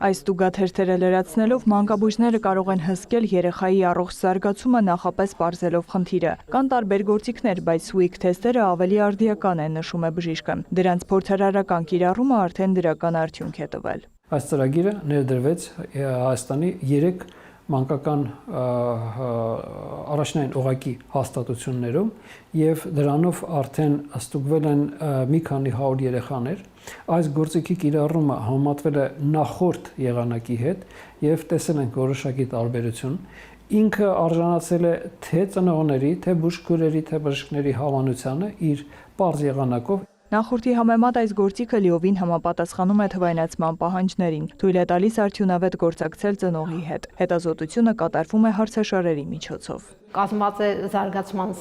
Այս տուգաթերթերը լրացնելով մանկաբույժները կարող են հսկել երեխայի առողջ զարգացումը նախապես պարզելով խնդիրը։ Կան տարբեր գործիքներ, բայց Swig թեստերը ավելի արդիական են, նշում է բժիշկը։ Դրանց փորձարարական կիրառումը արդեն դրական արդյունք է տվել։ Այս ծրագիրը ներդրվեց Հայաստանի 3 մանկական առաջնային օղակի հաստատություններում եւ դրանով արդեն ստուգվել են մի քանի 100 երեխաներ։ Այս գործիքի կիրառումը համեմատվել է նախորդ եղանակի հետ եւ տեսել ենք որոշակի տարբերություն։ Ինքը արժանացել է թե ծնողների, թե բուժքույրերի, թե բժիշկների հավանությանը իր պարզ եղանակով։ Նախորդի համեմատ այս գործիքը լիովին համապատասխանում է թվայնացման պահանջներին, թույլ է տալիս արդյունավետ գործակցել ծնողի հետ։ Հետազոտությունը կատարվում է հարցաշարերի միջոցով։ Կազմված է զարգացման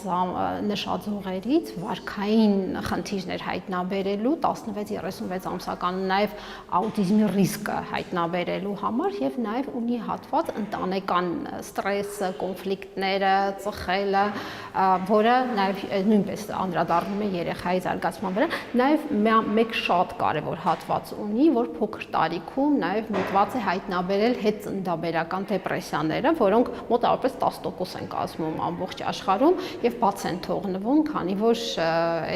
նշաձողերից վարքային խնդիրներ հայտնաբերելու 16-36 ամսական, նաև աուտիզմի ռիսկը հայտնաբերելու համար եւ նաև ունի հատված ընտանեկան ստրեսը, կոնֆլիկտները, ծխելը, որը նաև նույնպես անդրադառնում է երեխայի զարգացման վրա։ Նաև մեկ շատ կարևոր հատված ունի, որ փոքր տարիքում նաև միտված է հայտնաբերել հետծննդաբերական դեպրեսիաները, որոնք մոտավորապես 10% են կազմում ամբողջ աշխարհում եւ բաց են թողնվում, քանի որ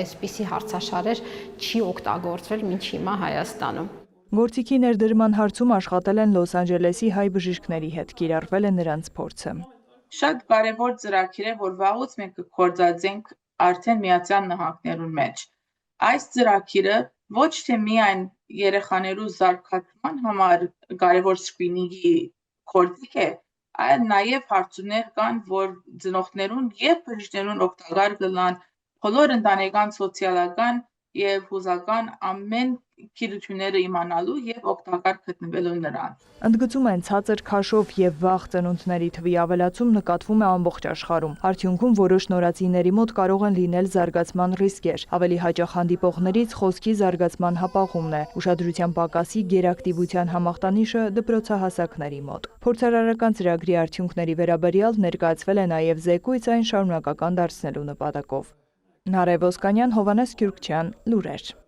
այսպիսի հարցաշարեր չի օգտագործվել մինչ հիմա Հայաստանում։ Գործիքի ներդրման հարցում աշխատել են Լոս Անջելեսի հայ բժիշկների հետ, կիրառվել է նրանց փորձը։ Շատ կարևոր ծրագիր է, որ վաղուց մենք կգործածենք արդեն Միացյալ Նահանգներում մեջ։ Այս ծրագիրը ոչ թե միայն երեխաներու զարգացման համար կարևոր սկրինինգի գործիք է, այլ նաև հարցումներ կան, որ ծնողներուն եւ բժիշկներուն օգտակար կլան բոլոր ընտանեկան սոցիալական եւ հուզական ամեն գիտությունները իմանալու եւ օգտակար գտնվելու նրանց։ Ընդգծում են ցածր քաշով եւ վաղ ծնունդների թվի ավելացում նկատվում է ամբողջ աշխարհում։ Արդյունքում որոշ նորածինների մոտ կարող են լինել զարգացման ռիսկեր։ Ավելի հաճախ հանդիպողներից խոսքի զարգացման հապաղումն է, ուշադրության պակասի գերակտիվության համախտանիշը դպրոցահասակների մոտ։ Փորձարարական ծրագրի արդյունքների վերաբերյալ ներկայացվել է նաեւ զեկույց այն շարունակական դարձնելու նպատակով։ Նարեկ Ոսկանյան, Հովհաննես Քյուրքչյան, լուրեր։